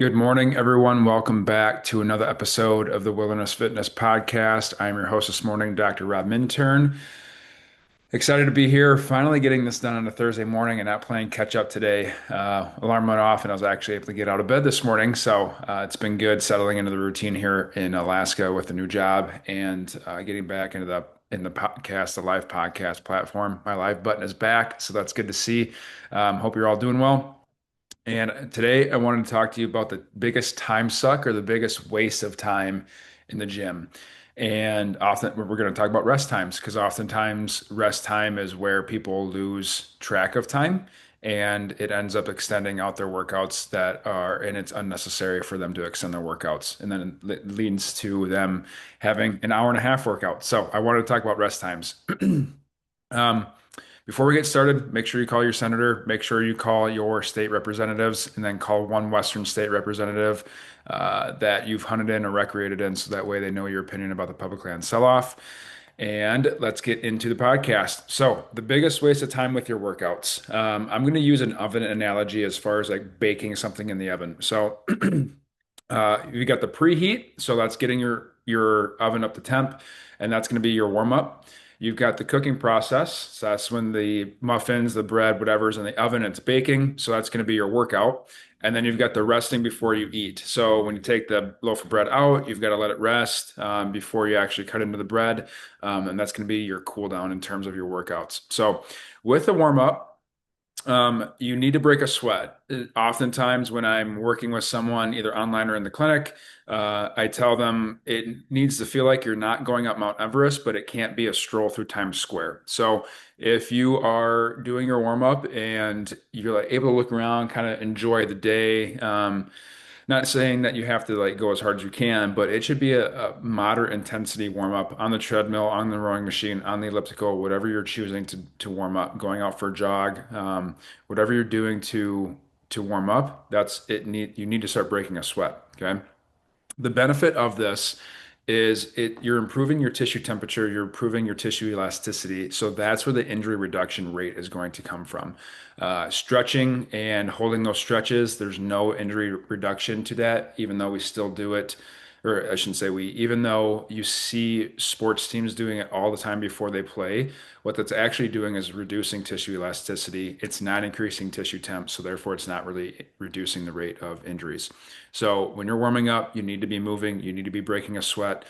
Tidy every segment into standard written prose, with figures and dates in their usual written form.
Good morning, everyone. Welcome back to another episode of the Wilderness Fitness Podcast. I'm your host this morning, Dr. Rob Minturn. Excited to be here, finally getting this done on a Thursday morning and not playing catch up today. Alarm went off and I was actually able to get out of bed this morning. So it's been good settling into the routine here in Alaska with a new job and getting back into the podcast, the live podcast platform. My live button is back, so that's good to see. Hope you're all doing well. And today I wanted to talk to you about the biggest time suck or the biggest waste of time in the gym. And often we're going to talk about rest times because oftentimes rest time is where people lose track of time and it ends up extending out their workouts and it's unnecessary for them to extend their workouts. And then it leads to them having an hour and a half workout. So I wanted to talk about rest times. Um, Before we get started, make sure you call your senator, make sure you call your state representatives, and then call one Western state representative that you've hunted in or recreated in, so that way they know your opinion about the public land sell-off. And let's get into the podcast. So, the biggest waste of time with your workouts. I'm going to use an oven analogy as far as like baking something in the oven. So, you got the preheat, so that's getting your oven up to temp, and that's going to be your warm up. You've got the cooking process, so that's when the muffins, the bread, whatever's in the oven, it's baking, so that's going to be your workout. And then you've got the resting before you eat. So when you take the loaf of bread out, you've got to let it rest before you actually cut into the bread, and that's going to be your cool down in terms of your workouts. So with the warm up. You need to break a sweat. Oftentimes, when I'm working with someone, either online or in the clinic, I tell them it needs to feel like you're not going up Mount Everest, but it can't be a stroll through Times Square. So, if you are doing your warm up and you're like able to look around, kind of enjoy the day, not saying that you have to like go as hard as you can, but it should be a moderate intensity warm up on the treadmill, on the rowing machine, on the elliptical, whatever you're choosing to warm up, going out for a jog, whatever you're doing to warm up, that's it you need to start breaking a sweat. Okay. The benefit of this is you're improving your tissue temperature, you're improving your tissue elasticity. So that's where the injury reduction rate is going to come from. Stretching and holding those stretches, there's no injury reduction to that, even though we still do it. Or I shouldn't say we, even though you see sports teams doing it all the time before they play, what that's actually doing is reducing tissue elasticity. It's not increasing tissue temp, so therefore it's not really reducing the rate of injuries. So when you're warming up, you need to be moving, you need to be breaking a sweat.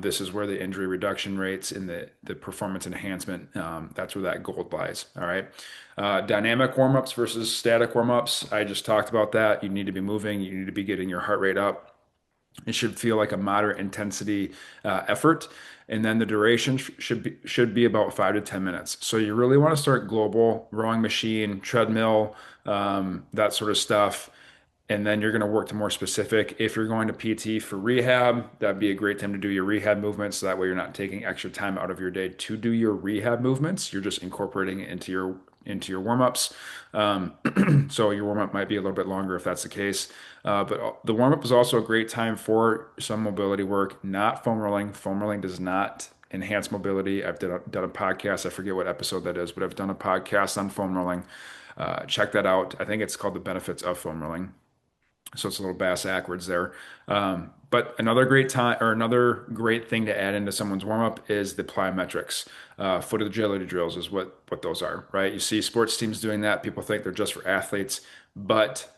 This is where the injury reduction rates and the performance enhancement, that's where that gold lies. All right. Dynamic warm-ups versus static warm-ups. I just talked about that. You need to be moving, you need to be getting your heart rate up. It should feel like a moderate intensity effort. And then the duration should be about 5 to 10 minutes. So you really want to start global, rowing machine, treadmill, that sort of stuff. And then you're going to work to more specific. If you're going to PT for rehab, that'd be a great time to do your rehab movements. So that way you're not taking extra time out of your day to do your rehab movements. You're just incorporating it into your warm-ups. So your warm-up might be a little bit longer if that's the case. But the warm-up is also a great time for some mobility work, not foam rolling. Foam rolling does not enhance mobility. I've done a podcast. I forget what episode that is, but I've done a podcast on foam rolling. Check that out. I think it's called The Benefits of Foam Rolling. So it's a little bass backwards there. But another great time or another great thing to add into someone's warm up is the plyometrics. Foot agility drills is what those are, right? You see sports teams doing that. People think they're just for athletes, but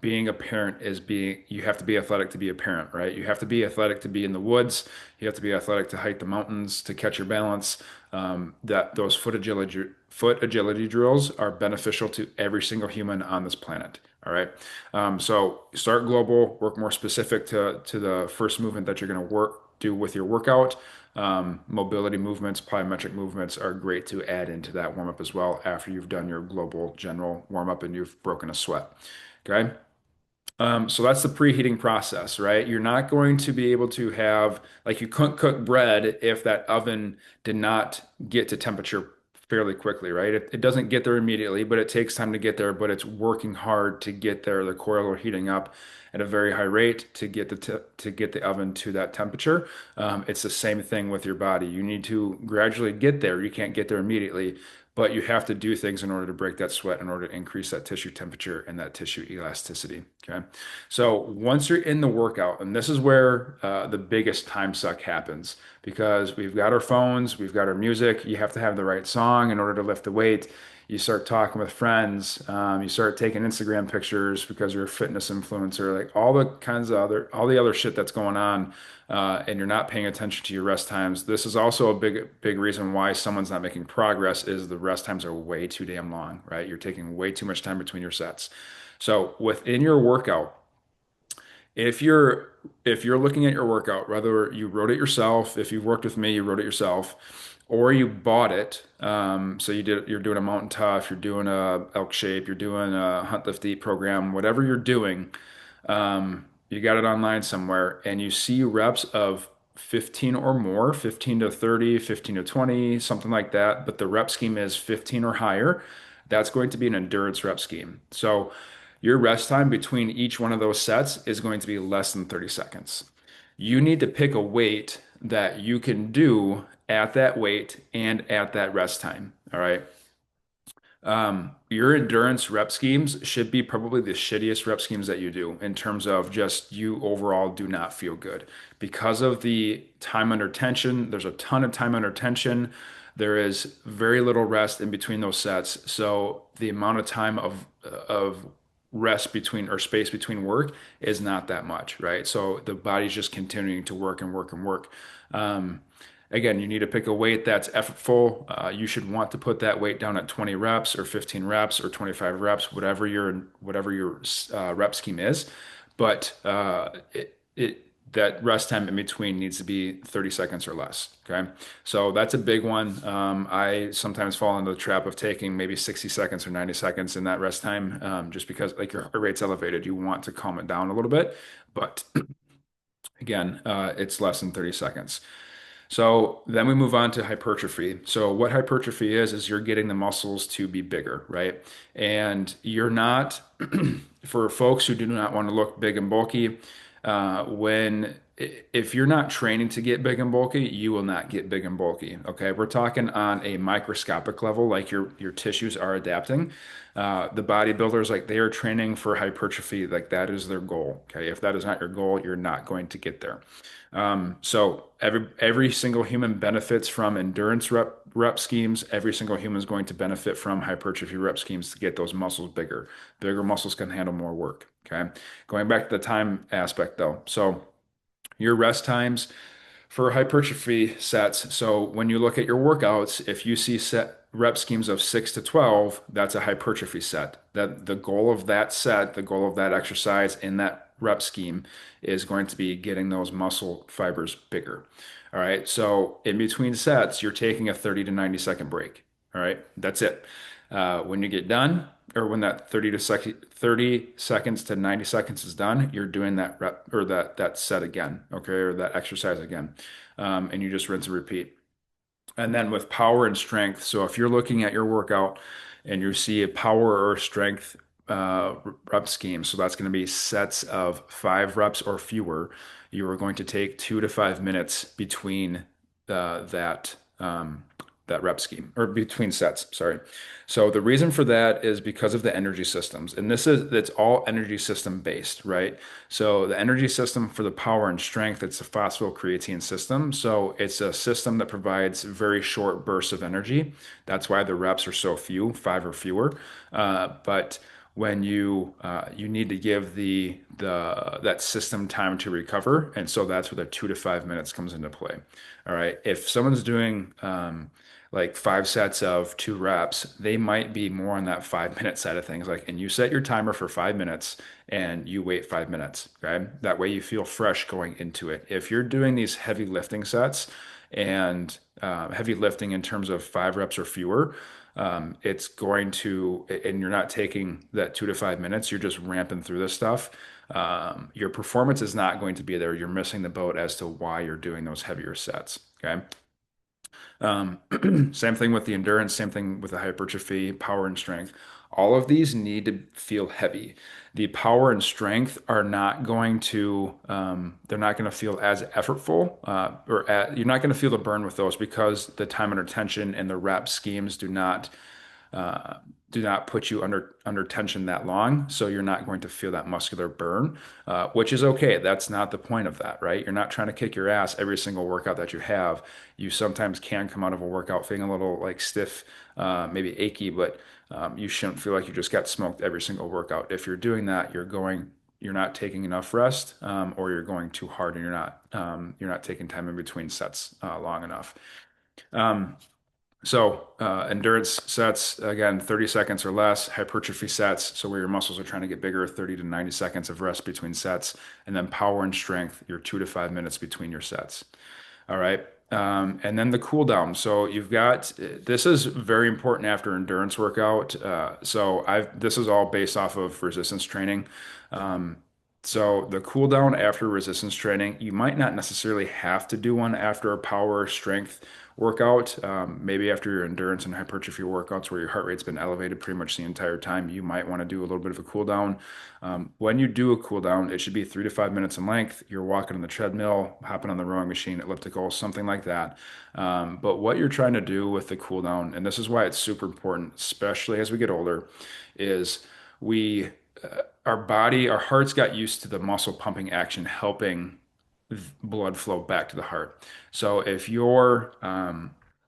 being a parent you have to be athletic to be a parent, right? You have to be athletic to be in the woods. You have to be athletic to hike the mountains, to catch your balance. That those foot agility drills are beneficial to every single human on this planet. All right. So start global, work more specific to the first movement that you're going to do with your workout. Mobility movements, plyometric movements are great to add into that warm up as well after you've done your global general warm up and you've broken a sweat. Okay. So that's the preheating process, right? You're not going to be able to have, like, you couldn't cook bread if that oven did not get to temperature fairly quickly, right? It doesn't get there immediately, but it takes time to get there, but it's working hard to get there. The coil are heating up at a very high rate to get the oven to that temperature. It's the same thing with your body. You need to gradually get there. You can't get there immediately, but you have to do things in order to break that sweat, in order to increase that tissue temperature and that tissue elasticity. Okay. So once you're in the workout, and this is where the biggest time suck happens because we've got our phones, we've got our music, you have to have the right song in order to lift the weight. You start talking with friends, you start taking Instagram pictures because you're a fitness influencer, like all the kinds of all the other shit that's going on, and you're not paying attention to your rest times. This is also a big reason why someone's not making progress is the rest times are way too damn long, right? You're taking way too much time between your sets. So within your workout, if you're if you're looking at your workout, whether you wrote it yourself, if you've worked with me, you wrote it yourself, or you bought it. So you're doing a mountain tough, you're doing a elk shape, you're doing a hunt lift eat program, whatever you're doing, you got it online somewhere, and you see reps of 15 or more, 15 to 30, 15 to 20, something like that. But the rep scheme is 15 or higher. That's going to be an endurance rep scheme. So your rest time between each one of those sets is going to be less than 30 seconds. You need to pick a weight that you can do at that weight and at that rest time. All right. Your endurance rep schemes should be probably the shittiest rep schemes that you do in terms of just you overall do not feel good because of the time under tension. There's a ton of time under tension. There is very little rest in between those sets. So the amount of time of rest between or space between work is not that much, right? So the body's just continuing to work and work and work. Um, Again, you need to pick a weight that's effortful. You should want to put that weight down at 20 reps or 15 reps or 25 reps, whatever your rep scheme is. But that rest time in between needs to be 30 seconds or less. Okay, so that's a big one. I sometimes fall into the trap of taking maybe 60 seconds or 90 seconds in that rest time, just because like your heart rate's elevated. You want to calm it down a little bit, but again, it's less than 30 seconds. So then we move on to hypertrophy. So what hypertrophy is you're getting the muscles to be bigger, right? And you're not, for folks who do not want to look big and bulky, if you're not training to get big and bulky, you will not get big and bulky. Okay, we're talking on a microscopic level, like your tissues are adapting. The bodybuilders, like they are training for hypertrophy, like that is their goal. Okay, if that is not your goal, you're not going to get there. So every single human benefits from endurance rep schemes. Every single human is going to benefit from hypertrophy rep schemes to get those muscles bigger. Bigger muscles can handle more work. Okay. Going back to the time aspect though. So your rest times for hypertrophy sets. So when you look at your workouts, if you see set rep schemes of 6 to 12, that's a hypertrophy set. That the goal of that set, the goal of that exercise in that rep scheme is going to be getting those muscle fibers bigger. All right. So in between sets, you're taking a 30 to 90 second break. All right. That's it. When you get done, or when that 30 seconds to 90 seconds is done, you're doing that rep or that set again, okay, or that exercise again. And you just rinse and repeat. And then with power and strength, so if you're looking at your workout and you see a power or strength rep scheme, so that's going to be sets of 5 reps or fewer, you are going to take 2 to 5 minutes between that that rep scheme or between sets. Sorry. So the reason for that is because of the energy systems, and it's all energy system based, right? So the energy system for the power and strength, it's a phosphocreatine system. So it's a system that provides very short bursts of energy. That's why the reps are so few, 5 or fewer. But when you need to give the that system time to recover, and so that's where the 2 to 5 minutes comes into play. All right, if someone's doing like 5 sets of 2 reps, they might be more on that 5 minute side of things. Like, and you set your timer for 5 minutes and you wait 5 minutes. Okay. That way you feel fresh going into it. If you're doing these heavy lifting sets and heavy lifting in terms of 5 reps or fewer, it's going to, and you're not taking that 2 to 5 minutes, you're just ramping through this stuff. Your performance is not going to be there. You're missing the boat as to why you're doing those heavier sets. Okay. Same thing with the endurance, same thing with the hypertrophy, power and strength. All of these need to feel heavy. The power and strength are not going to, they're not going to feel as effortful, you're not going to feel the burn with those because the time under tension and the rep schemes uh, do not put you under tension that long, so you're not going to feel that muscular burn, which is okay. That's not the point of that, right? You're not trying to kick your ass every single workout that you have. You sometimes can come out of a workout feeling a little like stiff, maybe achy, but you shouldn't feel like you just got smoked every single workout. If you're doing that, you're not taking enough rest, or you're going too hard and you're not taking time in between sets long enough. Um, Endurance sets, again, 30 seconds or less. Hypertrophy sets, so where your muscles are trying to get bigger, 30 to 90 seconds of rest between sets. And then power and strength, your 2 to 5 minutes between your sets. All right. And then the cool down. So you've got this is very important after endurance workout. This is all based off of resistance training. Um, so the cool down after resistance training, you might not necessarily have to do one after a power strength workout. Maybe after your endurance and hypertrophy workouts where your heart rate's been elevated pretty much the entire time, you might want to do a little bit of a cool down. When you do a cool down, it should be 3 to 5 minutes in length. You're walking on the treadmill, hopping on the rowing machine, elliptical, something like that. But what you're trying to do with the cool down, and this is why it's super important, especially as we get older, is we, our hearts got used to the muscle pumping action helping blood flow back to the heart. So if your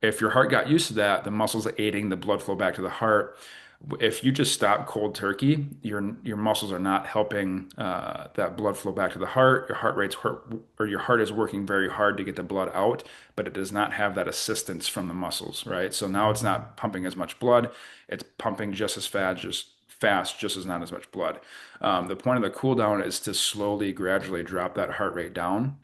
heart got used to that, the muscles aiding the blood flow back to the heart. If you just stop cold turkey, your muscles are not helping that blood flow back to the heart. Your heart is working very hard to get the blood out, but it does not have that assistance from the muscles, right? So now it's not pumping as much blood. It's pumping just as fast, just as not as much blood. The point of the cool down is to slowly, gradually drop that heart rate down,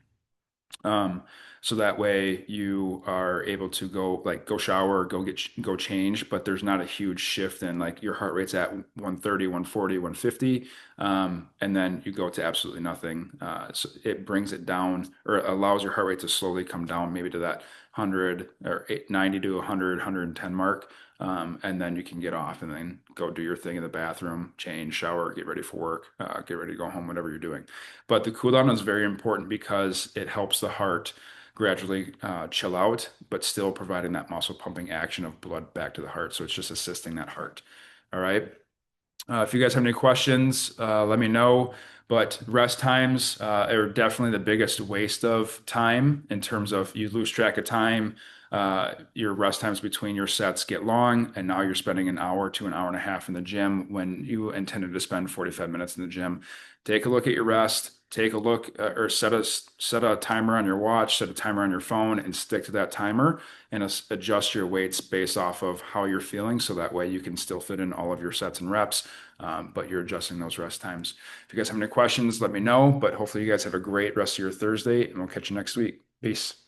um, so that way you are able to go shower, go change, but there's not a huge shift in like your heart rate's at 130, 140, 150, and then you go to absolutely nothing. So it brings it down or allows your heart rate to slowly come down maybe to that 100 or 90 to 100, 110 mark. And then you can get off and then go do your thing in the bathroom, change, shower, get ready for work, get ready to go home, whatever you're doing. But the cool down is very important because it helps the heart gradually chill out, but still providing that muscle pumping action of blood back to the heart. So it's just assisting that heart. All right. If you guys have any questions, let me know. But rest times are definitely the biggest waste of time in terms of you lose track of time. Your rest times between your sets get long, and now you're spending an hour to an hour and a half in the gym when you intended to spend 45 minutes in the gym. Take a look at your rest. Take a look or set a timer on your watch, set a timer on your phone, and stick to that timer and adjust your weights based off of how you're feeling. So that way you can still fit in all of your sets and reps, but you're adjusting those rest times. If you guys have any questions, let me know. But hopefully you guys have a great rest of your Thursday, and we'll catch you next week. Peace.